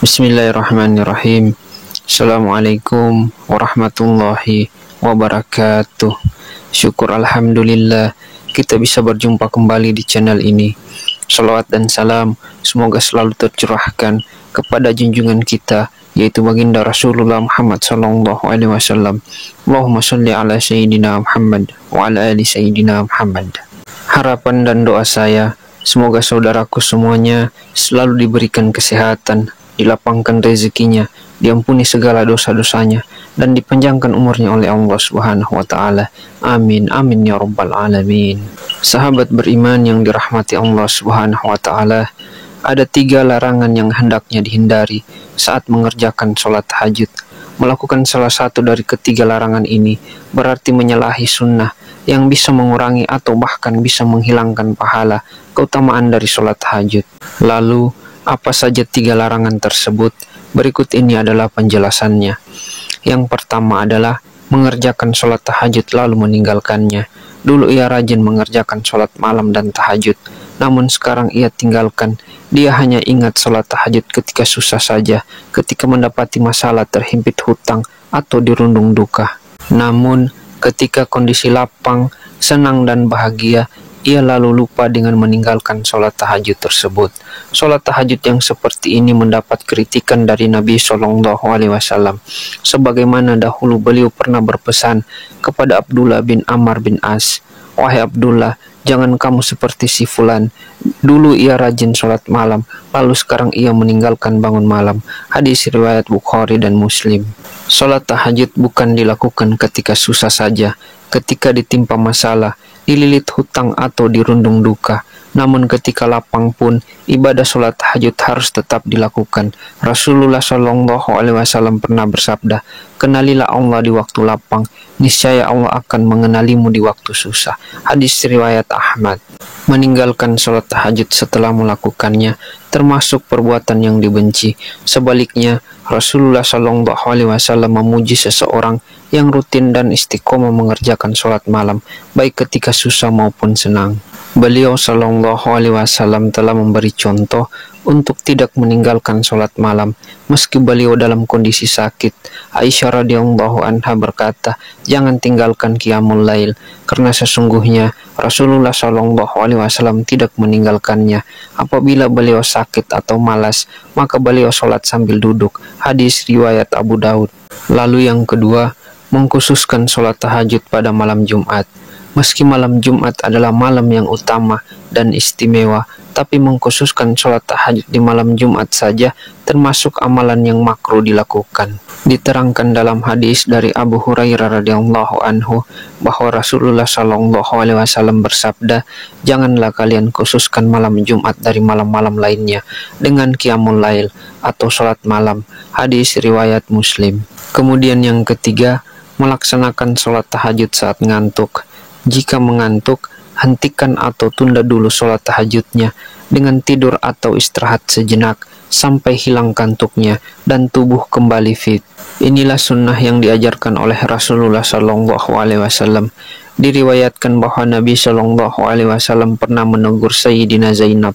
Bismillahirrahmanirrahim. Assalamualaikum warahmatullahi wabarakatuh. Syukur alhamdulillah kita bisa berjumpa kembali di channel ini. Salawat dan salam semoga selalu tercurahkan kepada junjungan kita, yaitu baginda Rasulullah Muhammad sallallahu alaihi wasallam. Allahumma sholli ala sayyidina Muhammad wa ala ali sayyidina Muhammad. Harapan dan doa saya, semoga saudaraku semuanya selalu diberikan kesehatan, dilapangkan rezekinya, diampuni segala dosa-dosanya, dan dipanjangkan umurnya oleh Allah Subhanahu wa Ta'ala. Amin, amin ya Rabbal Alamin. Sahabat beriman yang dirahmati Allah Subhanahu wa Ta'ala, ada 3 larangan yang hendaknya dihindari saat mengerjakan sholat tahajud. Melakukan salah satu dari ketiga larangan ini berarti menyalahi sunnah yang bisa mengurangi atau bahkan bisa menghilangkan pahala keutamaan dari sholat tahajud. Lalu, apa saja 3 larangan tersebut? Berikut ini adalah penjelasannya. Yang pertama adalah mengerjakan sholat tahajud lalu meninggalkannya. Dulu ia rajin mengerjakan sholat malam dan tahajud, namun sekarang ia tinggalkan. Dia hanya ingat sholat tahajud ketika susah saja, ketika mendapati masalah, terhimpit hutang, atau dirundung duka. Namun, ketika kondisi lapang, senang dan bahagia, ia lalu lupa dengan meninggalkan sholat tahajud tersebut. Sholat tahajud yang seperti ini mendapat kritikan dari Nabi Shallallahu Alaihi Wasallam. Sebagaimana dahulu beliau pernah berpesan kepada Abdullah bin Amr bin As, "Wahai Abdullah, jangan kamu seperti si Fulan. Dulu ia rajin sholat malam, lalu sekarang ia meninggalkan bangun malam." Hadis riwayat Bukhari dan Muslim. Sholat tahajud bukan dilakukan ketika susah saja, ketika ditimpa masalah, dililit hutang atau dirundung duka. Namun ketika lapang pun, ibadah sholat tahajud harus tetap dilakukan. Rasulullah Shallallahu Alaihi Wasallam pernah bersabda, "Kenalilah Allah di waktu lapang, niscaya Allah akan mengenalimu di waktu susah." Hadis riwayat Ahmad. Meninggalkan sholat tahajud setelah melakukannya termasuk perbuatan yang dibenci. Sebaliknya, Rasulullah Shallallahu Alaihi Wasallam memuji seseorang yang rutin dan istiqomah mengerjakan sholat malam, baik ketika susah maupun senang. Beliau Shallallahu Alaihi Wasallam telah memberi contoh untuk tidak meninggalkan sholat malam meski beliau dalam kondisi sakit. Aisyah radhiyallahu anha berkata, "Jangan tinggalkan qiyamul lail, karena sesungguhnya Rasulullah Shallallahu Alaihi Wasallam tidak meninggalkannya. Apabila beliau sakit atau malas, maka beliau sholat sambil duduk." Hadis riwayat Abu Daud. Lalu yang kedua, mengkhususkan sholat tahajud pada malam Jumat. Meski malam Jumat adalah malam yang utama dan istimewa, tapi mengkhususkan sholat tahajud di malam Jumat saja termasuk amalan yang makruh dilakukan. Diterangkan dalam hadis dari Abu Hurairah radhiyallahu anhu bahwa Rasulullah Shallallahu Alaihi Wasallam bersabda, "Janganlah kalian khususkan malam Jumat dari malam-malam lainnya dengan qiyamul lail atau sholat malam." Hadis riwayat Muslim. Kemudian yang ketiga, melaksanakan sholat tahajud saat ngantuk. Jika mengantuk, hentikan atau tunda dulu sholat tahajudnya dengan tidur atau istirahat sejenak sampai hilang kantuknya dan tubuh kembali fit. Inilah sunnah yang diajarkan oleh Rasulullah Shallallahu Alaihi Wasallam. Diriwayatkan bahwa Nabi Shallallahu Alaihi Wasallam pernah menegur Sayyidina Zainab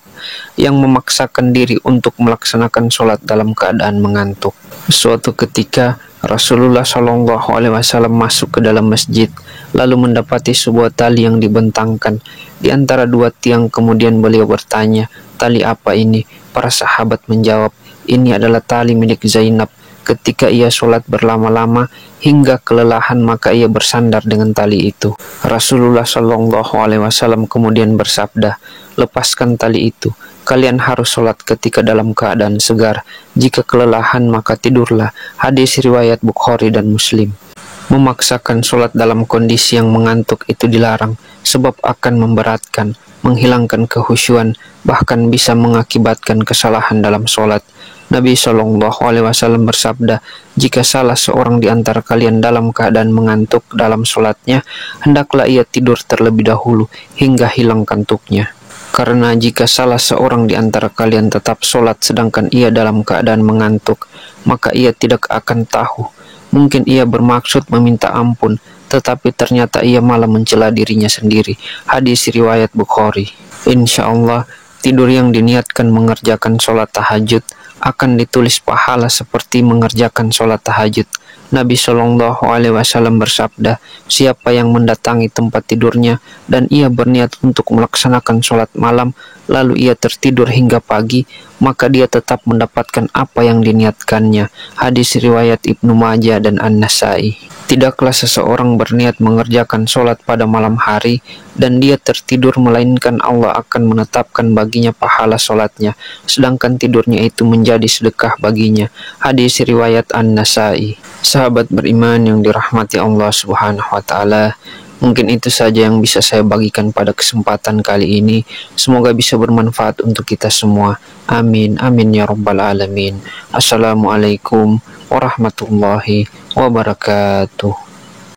yang memaksakan diri untuk melaksanakan sholat dalam keadaan mengantuk. Suatu ketika Rasulullah Shallallahu Alaihi Wasallam masuk ke dalam masjid, lalu mendapati sebuah tali yang dibentangkan di antara 2 tiang. Kemudian beliau bertanya, "Tali apa ini?" Para sahabat menjawab, "Ini adalah tali milik Zainab. Ketika ia sholat berlama-lama hingga kelelahan, maka ia bersandar dengan tali itu." Rasulullah Shallallahu Alaihi Wasallam kemudian bersabda, "Lepaskan tali itu. Kalian harus sholat ketika dalam keadaan segar. Jika kelelahan maka tidurlah." Hadis riwayat Bukhari dan Muslim. Memaksakan sholat dalam kondisi yang mengantuk itu dilarang, sebab akan memberatkan, menghilangkan kehusyuan, bahkan bisa mengakibatkan kesalahan dalam sholat. Nabi Shallallahu Alaihi Wasallam bersabda, "Jika salah seorang di antara kalian dalam keadaan mengantuk dalam sholatnya, hendaklah ia tidur terlebih dahulu hingga hilang kantuknya. Karena jika salah seorang di antara kalian tetap sholat sedangkan ia dalam keadaan mengantuk, maka ia tidak akan tahu. Mungkin ia bermaksud meminta ampun, tetapi ternyata ia malah mencela dirinya sendiri." Hadis riwayat Bukhari. Insya Allah, tidur yang diniatkan mengerjakan sholat tahajud akan ditulis pahala seperti mengerjakan sholat tahajud. Nabi Shallallahu Alaihi Wasallam bersabda, siapa yang mendatangi tempat tidurnya dan ia berniat untuk melaksanakan sholat malam, lalu ia tertidur hingga pagi, maka dia tetap mendapatkan apa yang diniatkannya. Hadis riwayat Ibnu Majah dan An-Nasai. Tidaklah seseorang berniat mengerjakan sholat pada malam hari dan dia tertidur, melainkan Allah akan menetapkan baginya pahala sholatnya, sedangkan tidurnya itu menjadi sedekah baginya. Hadis riwayat An-Nasai. Sahabat beriman yang dirahmati Allah Subhanahu wa Ta'ala, mungkin itu saja yang bisa saya bagikan pada kesempatan kali ini. Semoga bisa bermanfaat untuk kita semua. Amin, amin ya rabbal alamin. Assalamualaikum warahmatullahi wabarakatuh.